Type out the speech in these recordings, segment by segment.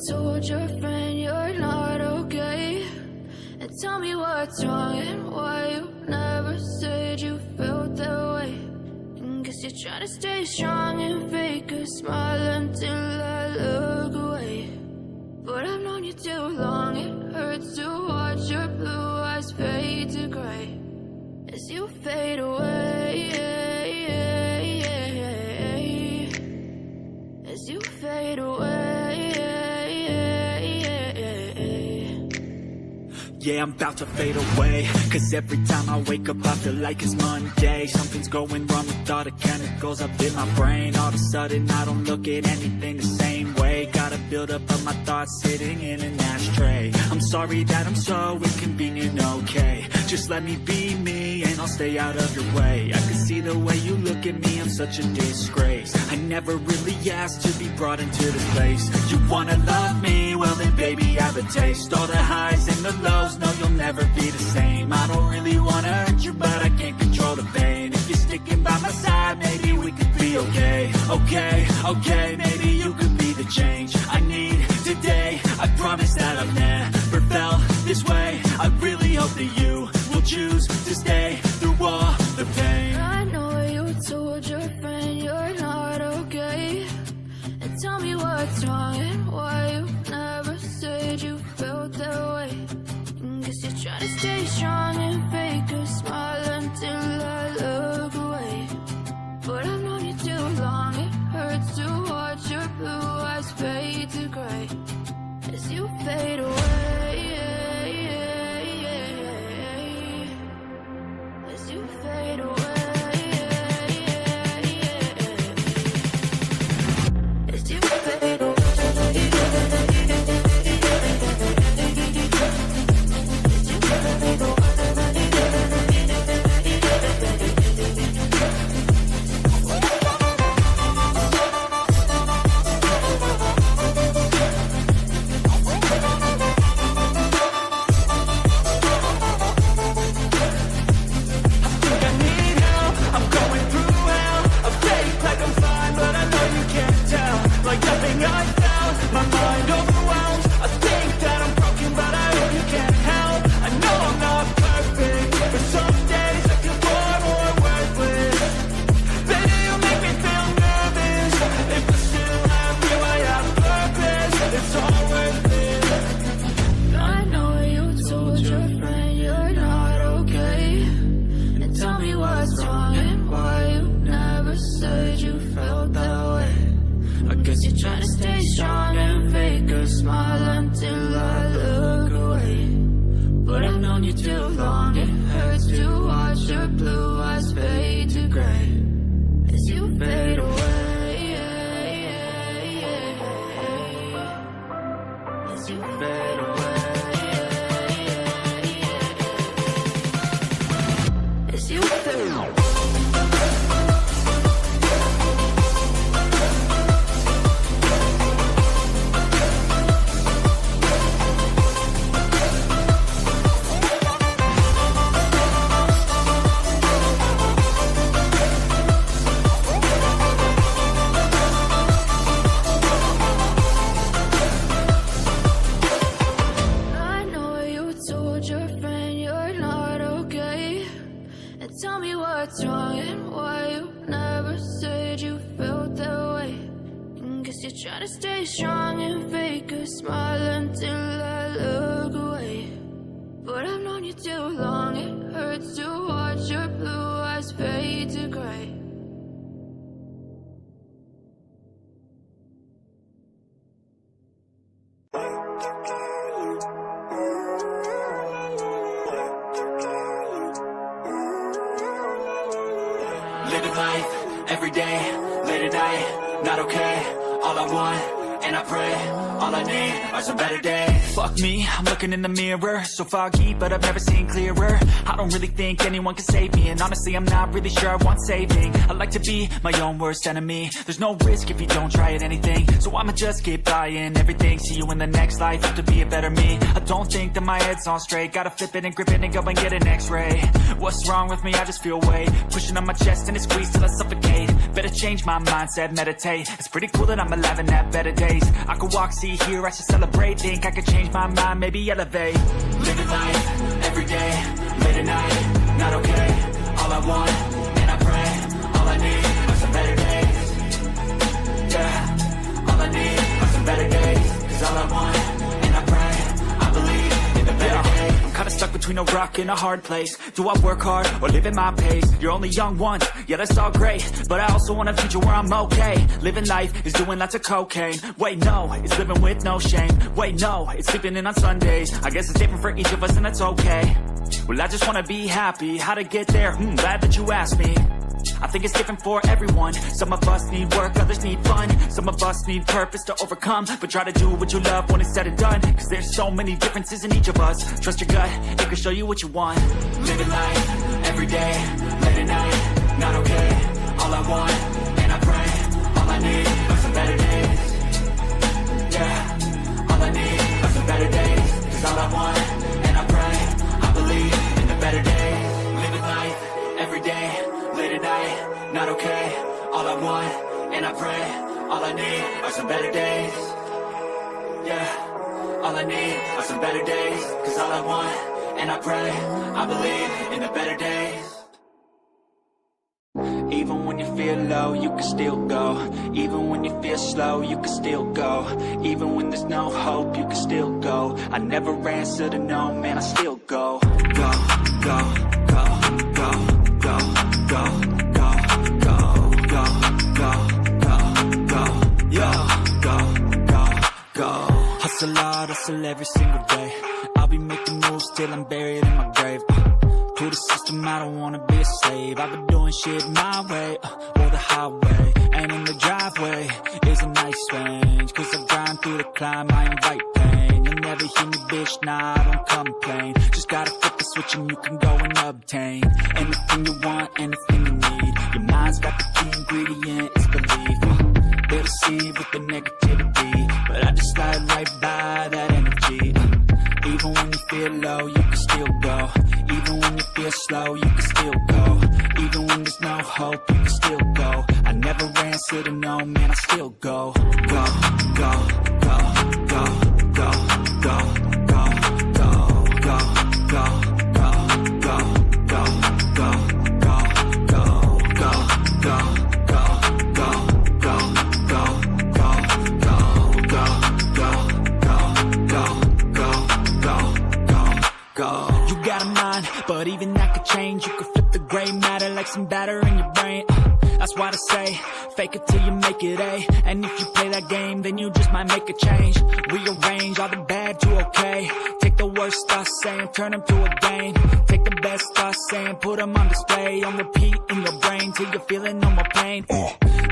told your friend you're not okay? And tell me what's wrong and why you never said you felt that way. And guess you're trying to stay strong and fake a smile until I look away. But I've known you too long, it hurts to watch your blue eyes fade to gray as you fade away, as you fade away. Yeah, I'm about to fade away, 'cause every time I wake up I feel like it's Monday. Something's going wrong with all the chemicals up in my brain. All of a sudden I don't look at anything the same way. Gotta build up of my thoughts sitting in an ashtray. I'm sorry that I'm so inconvenient, okay? Just let me be me and I'll stay out of your way. I can see the way you look at me, I'm such a disgrace. I never really asked to be brought into this place. You wanna love me? Well then baby I have a taste. All the highs and the lows, no you'll never be the same. I don't really wanna hurt you but I can't control the pain. If you're sticking by my side maybe we could be okay. Okay, maybe you could be the change I need today. I promise that I've never felt this way. I really hope that you will choose to stay through all the pain. I know you told your friend you're not okay. And tell me what's wrong and why you never said you felt that way. And guess you're trying to stay strong and fake a smile until I look away. But I've known you too long, it hurts to watch your blue eyes fade to gray as you fade away, as you fade away, as you fade away. Living life, every day, late at night, not okay. All I want, and I pray, all I need are some better days. Fuck me, I'm looking in the mirror, so foggy, but I've never seen clearer. I don't really think anyone can save me, and honestly I'm not really sure I want saving. I like to be my own worst enemy. There's no risk if you don't try at anything, so I'ma just keep buying everything. See you in the next life, have to be a better me. I don't think that my head's on straight, gotta flip it and grip it and go and get an x-ray. What's wrong with me? I just feel weight pushing on my chest and it squeezes till I suffocate. Better change my mindset, meditate. It's pretty cool that I'm alive and have better days. days. I could walk, see, hear, I should celebrate. Think I could change my mind, maybe elevate. Living life, every day, late at night, not okay. All I want, and I pray, all I need are some better days. Yeah, all I need are some better days. Cause all I want, and I pray, I believe in the better days. I'm kinda stuck between a rock and a hard place. Do I work hard or live at my pace? You're only young once, yeah that's all great, but I also want a future where I'm okay. Living life is doing lots of cocaine. Wait no, it's living with no shame. Wait no, it's sleeping in on Sundays. I guess it's different for each of us and that's okay. Well I just wanna be happy, how to get there? Glad that you asked me. I think it's different for everyone. Some of us need work, others need fun. Some of us need purpose to overcome. But try to do what you love when it's said and done. Cause there's so many differences in each of us. Trust your gut, it can show you what you want. Living life, every day, late at night, not okay. All I want, and I pray, all I need are some better days. Yeah, all I need are some better days. Cause all I want, and I pray, I believe in the better days. Living life, every day, late at night, not okay. All I want, and I pray, all I need are some better days. Yeah, all I need are some better days. Cause all I want, and I pray, I believe in the better days. Even when you feel low, you can still go. Even when you feel slow, you can still go. Even when there's no hope, you can still go. I never answer to no, man, I still go. Go, go, go, go, go, go, go, go, go, go, go, go, yo, go, go, go. Hustle hard, hustle every single day. I'll be making moves till I'm buried in my grave. To the system, I don't wanna be a slave. I've been doing shit my way, or the highway. And in the driveway is a nice range. Cause I grind through the climb, I invite pain. You'll never hear me, bitch, nah, I don't complain. Just gotta flip the switch and you can go and obtain anything you want, anything you need. Your mind's got the key ingredient, it's belief. They'll deceive with the negativity, but I just slide right by that energy. Even when you feel low, you can still go. Even when you feel slow, you can still go. Even when there's no hope, you can still go. I never answer to no, man, I still go. Go, go, go, go, go, go, go, go, go, go, go, go, go, go, go, go, go, go. You got a mind, but even that could change. You could flip the gray matter like some batter in your brain. That's why I say, fake it till you make it A. And if you play that game, then you just might make a change. Rearrange all the bad to okay. Take the worst thoughts saying, turn them to a game. Take the best thoughts saying, put them on display. On repeat in your brain till you're feeling no more pain.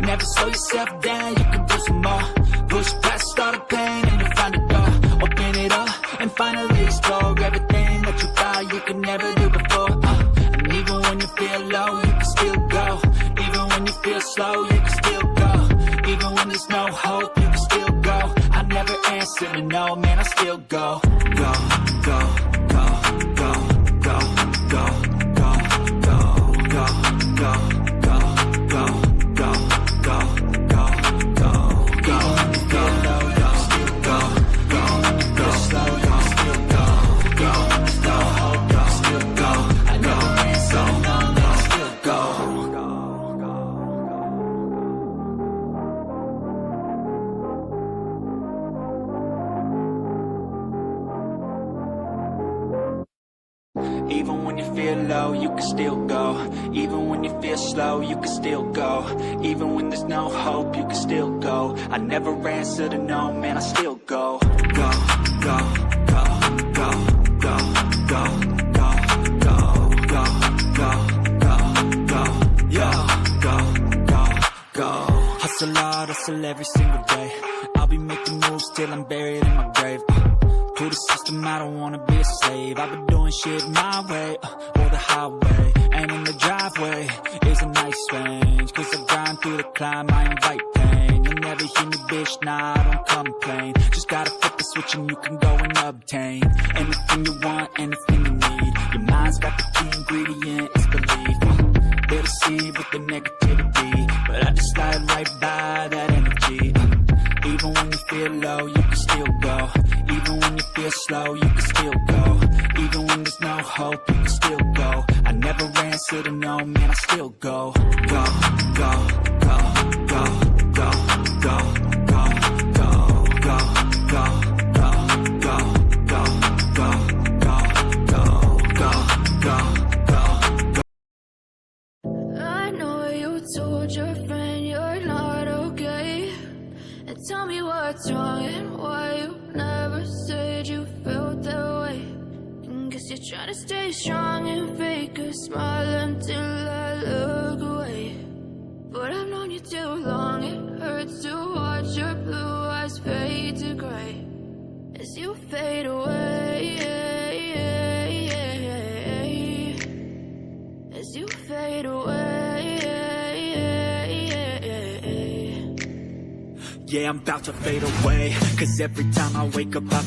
Never slow yourself down, you can do some more. Push past all the pain and you find a door. Open it up and finally explore everything that you thought you could never do before. And even when you feel low, you can still go. Even when you feel slow, you can still go. Even when there's no hope, you can still go. I never answer to no, man, I still go. Go, go, go, go, go, go, go, go, go, go, go, go, go, go, go, go, go. Even when you feel low, you can still go. Even when you feel slow, you can still go. Even when there's no hope, you can still go. I never answer to no, man, I still go. Even when you feel low, you can still go. Even when you feel slow, you can still go. Even when there's no hope, you can still go. I never answer to no, man, I still go. Go, go, go, go, go, go, go, go, go, go, go, go, yo, go, go, go. Hustle hard, hustle every single day. I'll be making moves till I'm buried in my grave. To the system, I don't wanna be a slave. I've been doing shit my way, or the highway. And in the driveway is a nice range. Cause I grind through the climb, I invite pain. You'll never hear me, bitch, nah, I don't complain. Just gotta flip the switch and you can go and obtain anything you want, anything you need. Your mind's got the key ingredient, it's belief. They'll deceive with the negativity, but I just slide right by that energy. Even when you feel low, you can still go. Even when you feel slow, you can still go. Even when there's no hope, you can still go. I never answer to no, man, I still go. Go, go, go, go, go, go, go, go, go, go, go, go, go, go, go, go, go, go, go. I know you told your friend you're not okay, and tell me what's wrong and why you never said you felt that way. And guess you're trying to stay strong and fake a smile until I look away. But I've known you too long, it hurts to watch your blue eyes fade to gray as you fade away, as you fade away. Yeah, I'm about to fade away, 'cause every time I wake up I